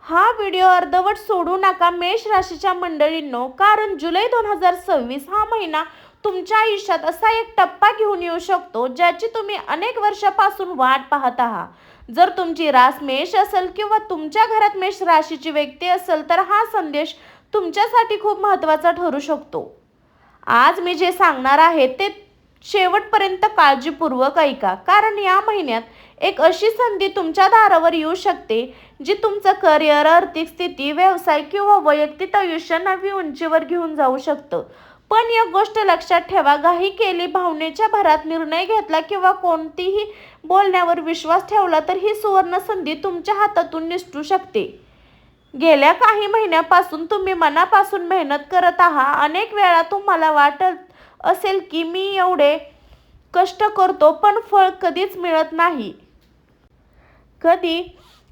हा व्हिडिओ अर्धवट सोडू नका मेष राशीच्या मंडळींनो, कारण जुलै 2026 हा महिना तुमच्या आयुष्यात असा एक टप्पा घेऊन येऊ शकतो ज्याची तुम्ही अनेक वर्षापासून वाट पाहत आहात। जर तुमची रास मेष असेल किंवा तुमच्या घरात मेष राशीची व्यक्ती असेल तर हा संदेश तुमच्यासाठी खूप महत्त्वाचा ठरू शकतो। आज मी जे सांगणार आहे ते शेवटपर्यंत काळजीपूर्वक ऐका, कारण या महिन्यात एक अशी संधी तुमच्या दारावर येऊ शकते जी तुमचं करिअर, आर्थिक स्थिती, व्यवसाय किंवा वैयक्तिक आयुष्य नवी उंचीवर घेऊन जाऊ शकतं। पण एक गोष्ट लक्षात ठेवा, घाई केली, भावनेच्या भरात निर्णय घेतला किंवा कोणतीही बोलण्यावर विश्वास ठेवला तर ही सुवर्ण संधी तुमच्या हातातून निसटू शकते। गेल्या काही महिन्यापासून तुम्ही मनापासून मेहनत करत आहात। अनेक वेळा तुम्हाला वाटत असेल की मी एवढे कष्ट करतो पण फळ कधीच मिळत नाही। कधी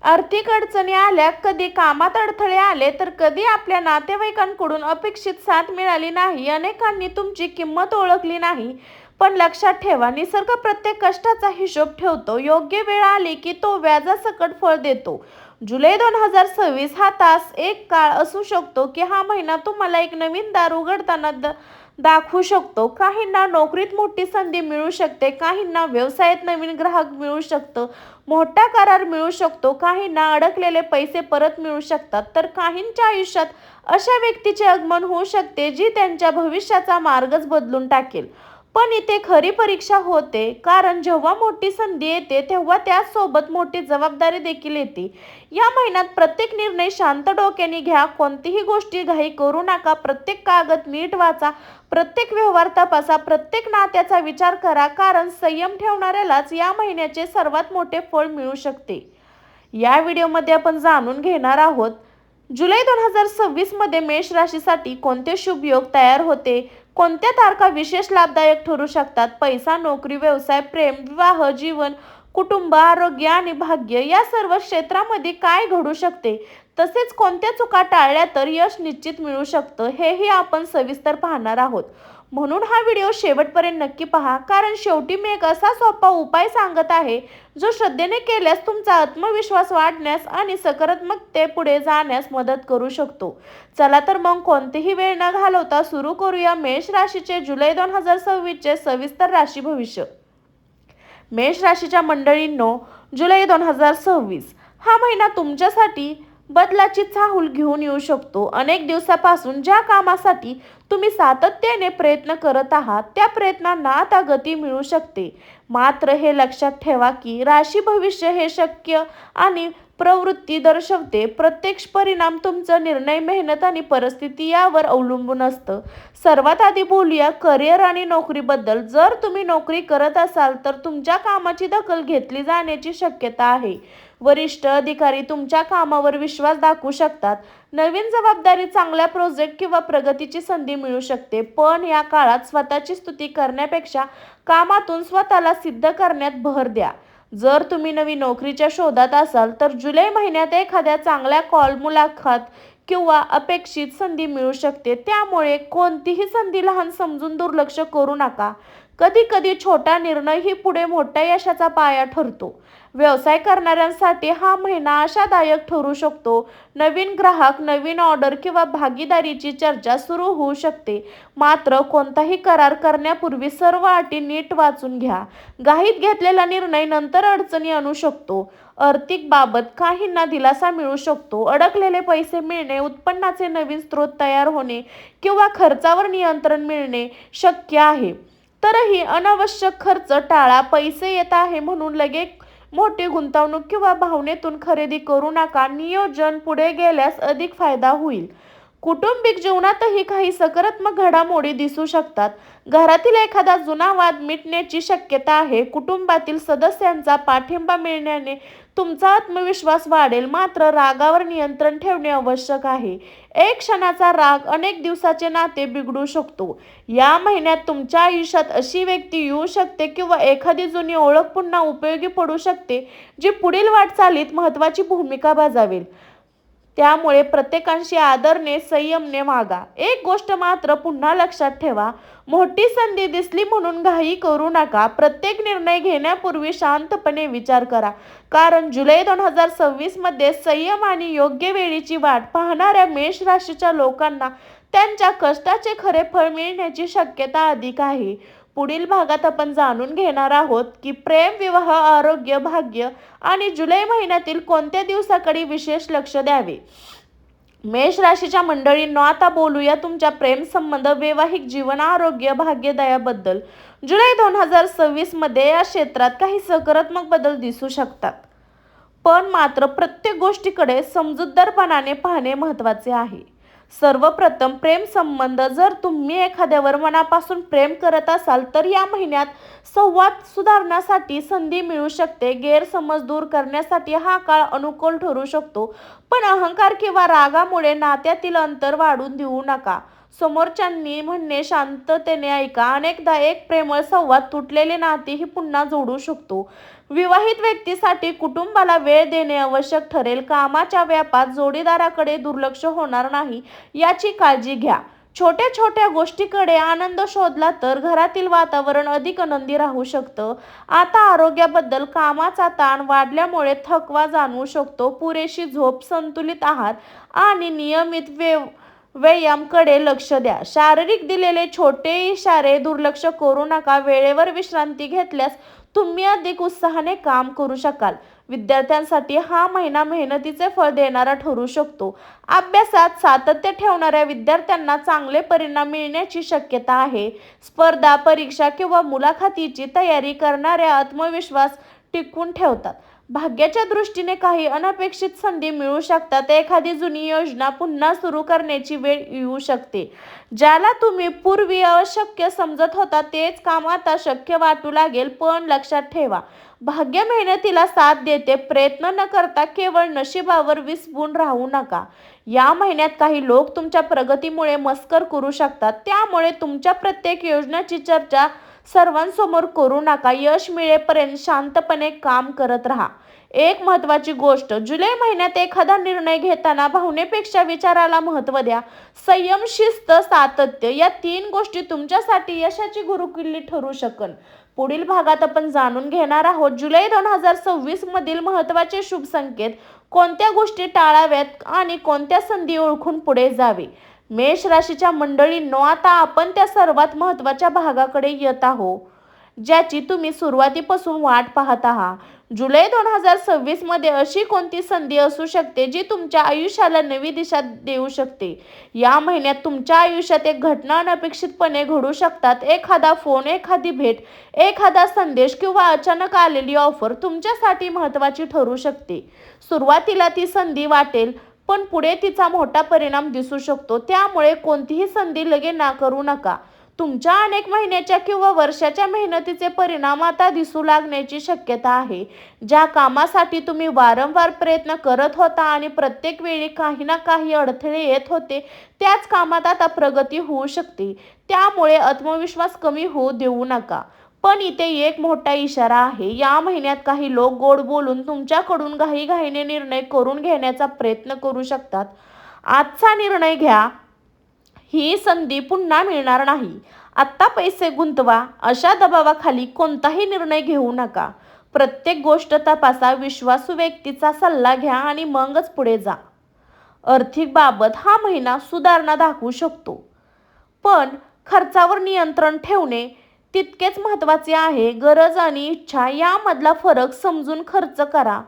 आर्थिक अडचणी आल्या, कधी कामात अडथळे आले, तर कधी आपल्या नातेवाईकांकडून अपेक्षित साथ मिळाली नाही। अनेकांनी तुमची किंमत ओळखली नाही। पण लक्षात ठेवा, निसर्ग प्रत्येक कष्टाचा हिशोब ठेवतो। योग्य वेळ आली की तो व्याजासकट फळ देतो। जुलै 2026 हा तास एक काळ असू शकतो की हा महिना तुम्हाला एक नवीन दार उघडताना दाखवू शकतो। काहींना नोकरीत मोठी संधी मिळू शकते, काहींना व्यवसायात नवीन ग्राहक मिळू शकतं, मोठा करार मिळू शकतो, काहींना अडकलेले पैसे परत मिळू शकतात, तर काहींच्या आयुष्यात अशा व्यक्तीचे आगमन होऊ शकते जी त्यांच्या भविष्याचा मार्गच बदलून टाकेल। पण इथे खरी परीक्षा होते, कारण जेव्हा मोठी संधी येते तेव्हा त्यासोबत मोठी जबाबदारी देखील येते। या महिन्यात प्रत्येक निर्णय शांत डोक्याने घ्या, कोणतीही गोष्टी घाई करू नका, प्रत्येक कागद नीट वाचा, प्रत्येक व्यवहार तपासा, प्रत्येक नात्याचा विचार करा, कारण संयम ठेवणाऱ्यालाच या महिन्याचे सर्वात मोठे फळ मिळू शकते। या व्हिडिओमध्ये आपण जाणून घेणार आहोत जुलै 2026 मध्ये मेष राशीसाठी कोणते शुभ योग तयार होते, कोणत्या तारखा विशेष लाभदायक ठरू शकतात, पैसा, नोकरी, व्यवसाय, प्रेम, विवाह, जीवन, कुटुंब, आरोग्य आणि भाग्य या सर्व क्षेत्रामध्ये काय घडू शकते, तसेच कोणत्या चुका टाळल्या तर यश निश्चित मिळू शकतं, हेही आपण सविस्तर पाहणार आहोत। म्हणून हा व्हिडिओ शेवटपर्यंत नक्की पहा, कारण शेवटी मी एक असा सोपा उपाय सांगत आहे जो श्रद्धेने केल्यास तुमचा आत्मविश्वास वाढण्यास आणि सकारात्मकते पुढे जाण्यास मदत करू शकतो। चला तर मग कोणतीही वेळ न घालवता सुरू करूया मेष राशीचे जुलै 2026 चे सविस्तर राशी भविष्य। मेष राशीच्या मंडळींनो, जुलै 2026 हा महिना तुमच्यासाठी बदलाची चाहूल घेऊन येऊ शकतो। अनेक दिवसापासून ज्या कामासाठी तुम्ही सातत्याने प्रयत्न करत आहात त्या प्रयत्नांना आता गती मिळू शकते। मात्र हे लक्षात ठेवा की राशी भविष्य हे शक्य आणि प्रवृत्ती दर्शवते। प्रत्यक्ष परिणाम तुमचा निर्णय, मेहनत आणि परिस्थिती यावर अवलंबून असतं। सर्वात आधी बोलूया करिअर आणि नोकरीबद्दल। जर तुम्ही नोकरी करत असाल तर तुमच्या कामाची दखल घेतली जाण्याची शक्यता आहे। वरिष्ठ अधिकारी तुमच्या कामावर विश्वास दाखवू शकतात। नवीन जबाबदारी, चांगल्या प्रोजेक्ट किंवा प्रगतीची संधी मिळू शकते। पण या काळात स्वतःची स्तुती करण्यापेक्षा कामातून स्वतःला सिद्ध करण्यात भर द्या। जर तुम्ही नवीन नोकरीच्या शोधात असाल तर जुलै महिन्यात एखाद्या चांगल्या कॉल, मुलाखत किंवा अपेक्षित संधी मिळू शकते। त्यामुळे कोणतीही संधी लहान समजून दुर्लक्ष करू नका। कधी कधी छोटा निर्णयही पुढे मोठ्या यशाचा पाया ठरतो। व्यवसाय करणाऱ्यांसाठी हा महिना आशादायक ठरू शकतो। नवीन ग्राहक, नवीन ऑर्डर किंवा भागीदारीची चर्चा सुरू होऊ शकते। मात्र कोणताही करार करण्यापूर्वी सर्व अटी नीट वाचून घ्या। घाईत घेतलेला निर्णय नंतर अडचणी आणू शकतो। आर्थिक बाबत काहींना दिलासा मिळू शकतो। अडकलेले पैसे मिळणे, उत्पन्नाचे नवीन स्रोत तयार होणे किंवा खर्चावर नियंत्रण मिळणे शक्य आहे। तरीही अनावश्यक खर्च टाळा। पैसे येत आहे म्हणून लगेच मोठी गुंतवणूक किंवा भावनेतून खरेदी करू नका। नियोजन पुढे गेल्यास अधिक फायदा होईल। कौटुंबिक जीवनातही काही सकारात्मक घडामोडी दिसू शकतात। घरातील एखादा जुना वाद मिटण्याची शक्यता आहे। कुटुंबातील सदस्यांचा पाठिंबा मिळण्याने तुमचा आत्मविश्वास वाढेल। मात्र रागावर नियंत्रण ठेवणे आवश्यक आहे। एक क्षणाचा राग अनेक दिवसाचे नाते बिघडू शकतो। या महिन्यात तुमच्या आयुष्यात अशी व्यक्ती येऊ शकते किंवा एखादी जुनी ओळख पुन्हा उपयोगी पडू शकते जी पुढील वाटचालीत महत्त्वाची भूमिका बजावेल। त्यामुळे प्रत्येकाशी आदरने संयमने वागा. एक गोष्ट मात्र पुन्हा लक्षात ठेवा, मोठी संधी दिसली म्हणून घाई करू नका. प्रत्येक निर्णय घेण्यापूर्वी शांतपणे विचार करा, कारण जुलै 2026 मध्ये संयम आणि योग्य वेळीची वाट पाहणाऱ्या मेष राशीच्या लोकांना त्यांच्या कष्टाचे खरे फळ मिळण्याची शक्यता अधिक आहे. पुढील भागात आपण जाणून घेणार आहोत की प्रेम, विवाह, आरोग्य, भाग्य आणि जुलै महिन्यातील कोणत्या दिवसाकडे विशेष लक्ष द्यावे. मेष राशीच्या मंडळींनो, आता बोलूया तुमच्या प्रेम संबंध, वैवाहिक जीवन, आरोग्य, भाग्यदयाबद्दल. जुलै 2026 मध्ये या क्षेत्रात काही सकारात्मक बदल दिसू शकतात, पण मात्र प्रत्येक गोष्टीकडे समजूतदारपणाने पाहणे महत्त्वाचे आहे. सर्वप्रथम प्रेम संबंध. जर तुम्ही एखाद्यावर मनापासून प्रेम करत असाल तर या महिन्यात संवाद सुधारण्यासाठी संधी मिळू शकते. गैरसमज दूर करण्यासाठी हा काळ अनुकूल ठरू शकतो, पण अहंकार किंवा रागामुळे नात्यातील अंतर वाढून देऊ नका. समोरच्यांनी म्हणणे शांततेने ऐका. अनेकदा एक प्रेमळ संवाद तुटलेले नातेही पुन्हा जोडू शकतो. विवाहित व्यक्तीसाठी कुटुंबाला वेळ देणे आवश्यक ठरेल. कामाच्या व्यापात जोडीदाराकडे दुर्लक्ष होणार नाही याची काळजी घ्या. छोट्या छोट्या गोष्टीकडे आनंद शोधला तर घरातील वातावरण अधिक आनंदी राहू शकतं. आता आरोग्याबद्दल. कामाचा ताण वाढल्यामुळे थकवा जाणवू शकतो. पुरेशी झोप, संतुलित आहार आणि नियमित व्यायामाकडे लक्ष द्या. शारीरिक दिलेले छोटे इशारे दुर्लक्ष करू नका. वेळेवर विश्रांती घेतल्यास तुम्ही अधिक उत्साहाने काम करू शकाल. विद्यार्थ्यांसाठी हा महिना मेहनतीचे फळ देणारा ठरू शकतो. अभ्यासात सातत्य ठेवणाऱ्या विद्यार्थ्यांना चांगले परिणाम मिळण्याची शक्यता आहे. स्पर्धा, परीक्षा किंवा मुलाखतीची तयारी करणाऱ्या आत्मविश्वास टिकवून ठेवतात. भाग्याच्या दृष्टीने काही अनपेक्षित संधी मिळू शकतात. एखादी जुनी योजना पुन्हा सुरू करण्याची वेळ येऊ शकते. ज्याला तुम्ही पूर्वी अशक्य समजत होता तेच काम आता शक्य वाटू लागेल. पण लक्षात ठेवा, भाग्य मेहनतीला साथ देते. प्रयत्न न करता केवळ नशिबावर विसरून राहू नका. या महिन्यात काही लोक तुमच्या प्रगतीमुळे मस्कर करू शकतात, त्यामुळे तुमच्या प्रत्येक योजनेची चर्चा सर्वांसमोर करू नका. यश मिळेपर्यंत शांतपणे काम करत राहा. एक महत्त्वाची गोष्ट, जुलै महिन्यात एखादा निर्णय घेताना भावनेपेक्षा विचाराला महत्त्व द्या. संयम, शिस्त, सातत्य या 3 गोष्टी तुमच्यासाठी यशाची गुरुकिल्ली ठरू शकन. पुढील भागात आपण जाणून घेणार आहोत जुलै 2026 मधील महत्त्वाचे शुभ संकेत, कोणत्या गोष्टी टाळाव्यात आणि कोणत्या संधी ओळखून पुढे जावे. मेष राशीच्या मंडळींनो, आता आपण त्या सर्वात महत्त्वाच्या भागाकडे येत आहोत ज्याची तुम्ही सुरुवातीपासून वाट पाहत आहात. जुलै 2026 मध्ये अशी कोणती संधी असू शकते जी तुमच्या आयुष्याला नवी दिशा देऊ शकते. या महिन्यात तुमच्या आयुष्यात एक घटना अनपेक्षितपणे घडू शकतात. एखादा फोन, एखादी भेट, एखादा संदेश किंवा अचानक आलेली ऑफर तुमच्यासाठी महत्त्वाची ठरू शकते. सुरुवातीला ती संधी वाटेल, पण पुढे तिचा मोठा परिणाम दिसू शकतो. त्यामुळे कोणतीही संधी लगेच नाकारू नका. तुमच्या अनेक महिन्याच्या किंवा वर्षाच्या मेहनतीचे परिणाम आता दिसू लागण्याची शक्यता आहे. ज्या कामासाठी तुम्ही वारंवार प्रयत्न करत होता आणि प्रत्येक वेळी काही ना काही अडथळे येत होते, त्याच कामात आता प्रगती होऊ शकते. त्यामुळे आत्मविश्वास कमी होऊ देऊ नका. पण इथे एक मोठा इशारा आहे. या महिन्यात काही लोक गोड बोलून तुमच्याकडून घाईघाईने निर्णय करून घेण्याचा प्रयत्न करू शकतात. आजचा निर्णय घ्या, ही संधी पुन्हा मिळणार नाही. आत्ता पैसे गुंतवा, अशा दबावाखाली कोणताही निर्णय घेऊ नका. प्रत्येक गोष्ट तपासा, विश्वासू व्यक्तीचा सल्ला घ्या आणि मगच पुढे जा. आर्थिक बाबत हा महिना सुधारणा दाखवू शकतो, पण खर्चावर नियंत्रण ठेवणे तितकेच महत्त्वाचे आहे. गरज आणि इच्छा यामधला फरक समजून खर्च करा.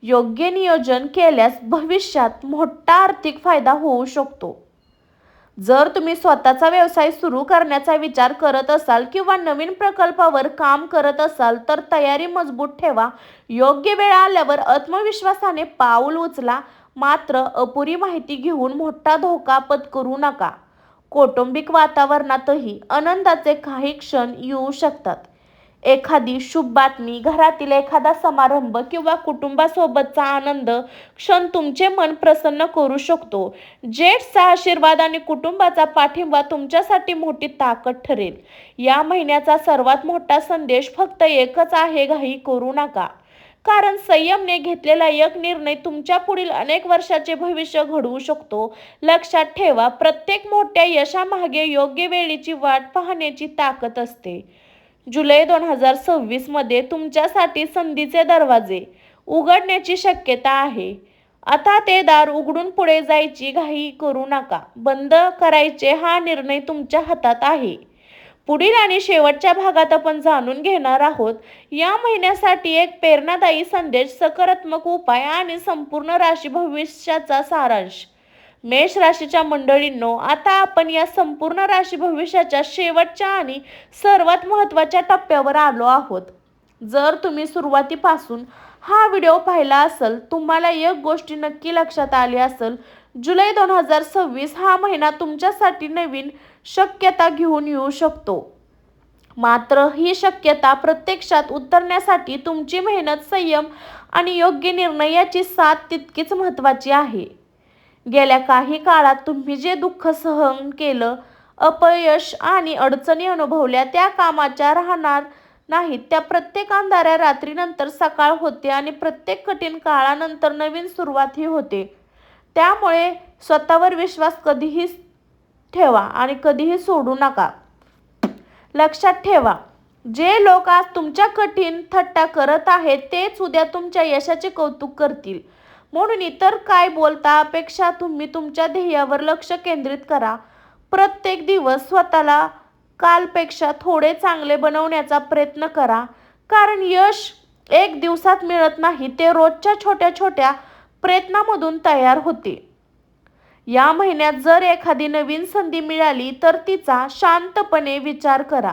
योग्य नियोजन केल्यास भविष्यात मोठा आर्थिक फायदा होऊ शकतो. जर तुम्ही स्वतःचा व्यवसाय सुरू करण्याचा विचार करत असाल किंवा नवीन प्रकल्पावर काम करत असाल तर तयारी मजबूत ठेवा. योग्य वेळ आल्यावर आत्मविश्वासाने पाऊल उचला. मात्र अपुरी माहिती घेऊन मोठा धोका पत्करू नका. कौटुंबिक वातावरणातही आनंदाचे काही क्षण येऊ शकतात. एखादी शुभ बातमी, घरातील एखादा समारंभ किंवा कुटुंबासोबतचा आनंद क्षण तुमचे मन प्रसन्न करू शकतो. जेठचा आशीर्वाद आणि कुटुंबाचा पाठिंबा तुमच्यासाठी मोठी ताकद ठरेल. या महिन्याचा सर्वात मोठा संदेश फक्त एकच आहे, घाई करू नका. कारण संयमने घेतलेला एक निर्णय तुमच्या पुढील अनेक वर्षाचे भविष्य घडवू शकतो. लक्षात ठेवा, प्रत्येक मोठ्या यशामागे योग्य वेळेची वाट पाहण्याची ताकद असते. जुलै 2026 मध्ये तुमच्यासाठी संधीचे दरवाजे उघडण्याची शक्यता आहे. आता ते दार उघडून पुढे जायची घाई करू नका. बंद करायचे हा निर्णय तुमच्या हातात आहे. पुढील आणि शेवटच्या भागात आपण जाणून घेणार आहोत या महिन्यासाठी एक प्रेरणादायी संदेश, सकारात्मक उपाय आणि संपूर्ण राशी भविष्याचा सारांश. मेष राशीच्या मंडळींनो, आता आपण या संपूर्ण राशी भविष्याच्या शेवटच्या आणि सर्वात महत्त्वाच्या टप्प्यावर आलो आहोत. जर तुम्ही सुरुवातीपासून हा व्हिडिओ पाहिला असेल, तुम्हाला एक गोष्ट नक्की लक्षात आली असेल. जुलै 2026 हा महिना तुमच्यासाठी नवीन शक्यता घेऊन येऊ शकतो. मात्र ही शक्यता प्रत्यक्षात उतरण्यासाठी तुमची मेहनत, संयम आणि योग्य निर्णय याची साथ तितकीच महत्त्वाची आहे. गेल्या काही काळात तुम्ही जे दुःख सहन केलं, अपयश आणि अडचणी अनुभवल्या, त्या कामाच्या राहणार नाहीत. त्या प्रत्येक अंधाऱ्या रात्रीनंतर सकाळ होते आणि प्रत्येक कठीण काळानंतर नवीन सुरुवातही होते. त्यामुळे स्वतःवर विश्वास कधीही ठेवा आणि कधीही सोडू नका. लक्षात ठेवा, जे लोक आज तुमच्या कठीण थट्टा करत आहेत तेच उद्या तुमच्या यशाचे कौतुक करतील. म्हणून इतर काय बोलतापेक्षा तुम्ही तुमच्या ध्येयावर लक्ष केंद्रित करा. प्रत्येक दिवस स्वतःला कालपेक्षा थोडे चांगले बनवण्याचा प्रयत्न करा. कारण यश एक दिवसात मिळत नाही, ते रोजच्या छोट्या छोट्या प्रयत्नांमधून तयार होते. या महिन्यात जर एखादी नवीन संधी मिळाली तर तिचा शांतपणे विचार करा.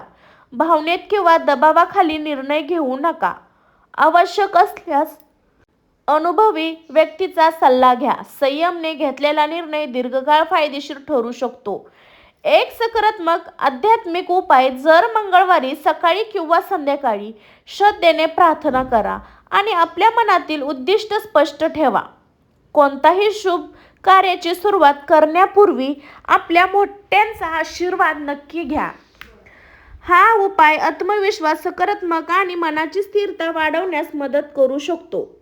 भावनेत किंवा दबावाखाली निर्णय घेऊ नका. आवश्यक असल्यास अनुभवी व्यक्तीचा सल्ला घ्या. संयमने घेतलेला निर्णय दीर्घकाळ फायदेशीर ठरू शकतो. एक सकारात्मक आध्यात्मिक उपाय, जर मंगळवारी सकाळी किंवा संध्याकाळी श्रद्धेने प्रार्थना करा आणि आपल्या मनातील उद्दिष्ट स्पष्ट ठेवा. कोणताही शुभ कार्याची सुरुवात करण्यापूर्वी आपल्या मोठ्यांचा आशीर्वाद नक्की घ्या. हा उपाय आत्मविश्वास, सकारात्मक आणि मनाची स्थिरता वाढवण्यास मदत करू शकतो.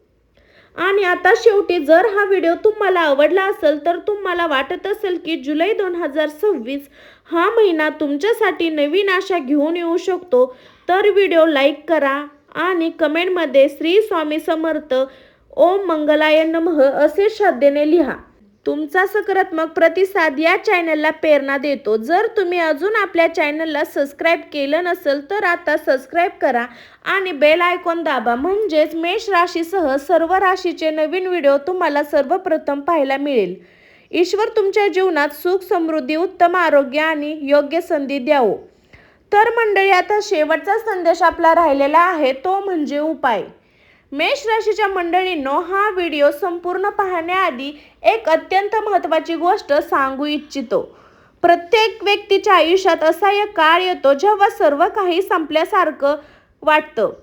आणि आता शेवटी, जर हा व्हिडिओ तुम्हाला आवडला असेल तर तुम्हाला वाटत असेल की जुलै 2026 हा महिना तुमच्यासाठी नवीन आशा घेऊन येऊ शकतो, तर व्हिडिओ लाईक करा आणि कमेंटमध्ये श्री स्वामी समर्थ, ओम मंगलाय नमः असे श्रद्धेने लिहा. तुमचा सकारात्मक प्रतिसाद या चॅनलला प्रेरणा देतो. जर तुम्ही अजून आपल्या चॅनलला सबस्क्राईब केलं नसेल तर आता सबस्क्राईब करा आणि बेल आयकॉन दाबा, म्हणजेच मेष राशीसह सर्व राशीचे नवीन व्हिडिओ तुम्हाला सर्वप्रथम पाहायला मिळेल. ईश्वर तुमच्या जीवनात सुख, समृद्धी, उत्तम आरोग्य आणि योग्य संधी द्यावो. तर मंडळी, आता शेवटचा संदेश आपला राहिलेला आहे, तो म्हणजे उपाय. मेष राशीच्या मंडळींनो, हा व्हिडिओ संपूर्ण पाहण्याआधी एक अत्यंत महत्त्वाची गोष्ट सांगू इच्छितो. प्रत्येक व्यक्तीच्या आयुष्यात असा एक काळ येतो जेव्हा सर्व काही संपल्यासारखं वाटतं,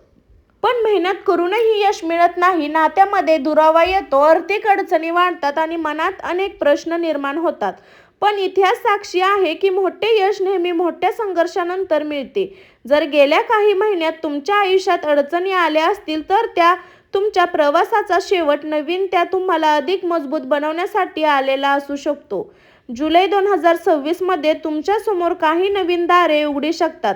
पण मेहनत करूनही यश मिळत नाही. नात्यामध्ये दुरावा येतो, आर्थिक अडचणी वाढतात आणि मनात अनेक प्रश्न निर्माण होतात. पण इतिहास साक्षी आहे की मोठे यश नेहमी मोठ्या संघर्षानंतर मिळते. जर गेल्या काही महिन्यात तुमच्या आयुष्यात अडचणी आल्या असतील तर त्या तुमच्या प्रवासाचा शेवट नवीन, त्या तुम्हाला अधिक मजबूत बनवण्यासाठी आलेला असू शकतो. जुलै 2026 मध्ये तुमच्या समोर काही नवीन दारे उघडी शकतात.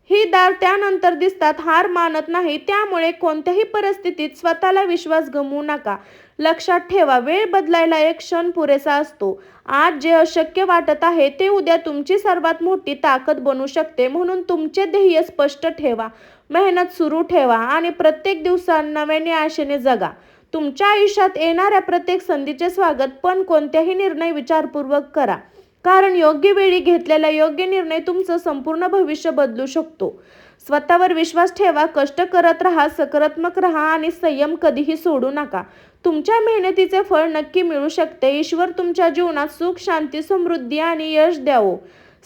ही दार त्यानंतर दिसतात, हार मानत नाही. त्यामुळे कोणत्याही परिस्थितीत स्वतःला विश्वास गमवू नका. लक्षात ठेवा, वेळ बदलायला एक क्षण पुरेसा असतो. आज जे अशक्य वाटत आहे ते उद्या तुमची सर्वात मोठी ताकद बनू शकते. म्हणून तुमचे ध्येय स्पष्ट ठेवा, मेहनत सुरू ठेवा आणि प्रत्येक दिवसाला नव्याने आशेने जगा. तुमच्या आयुष्यात येणाऱ्या प्रत्येक संधीचे स्वागत, पण कोणत्याही निर्णय विचारपूर्वक करा. कारण योग्य वेळी घेतलेला योग्य निर्णय तुमचं संपूर्ण भविष्य बदलू शकतो. स्वतःवर विश्वास ठेवा, कष्ट करत राहा, सकारात्मक राहा आणि संयम कधीही सोडू नका. तुमच्या मेहनतीचे फळ नक्की मिळू शकते. ईश्वर तुमच्या जीवनात सुख, शांती, समृद्धी आणि यश द्यावो.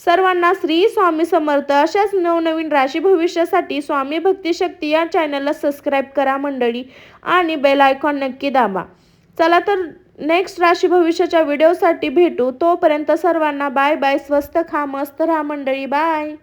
सर्वांना श्री स्वामी समर्थ. अशाच नवनवीन राशी भविष्यासाठी स्वामी भक्ती शक्ती या चॅनलला सबस्क्राईब करा मंडळी आणि बेल आयकॉन नक्की दाबा. चला तर नेक्स्ट राशी भविष्याच्या व्हिडिओसाठी भेटू. तोपर्यंत सर्वांना बाय बाय. स्वस्त खा, मस्त राहा मंडळी. बाय.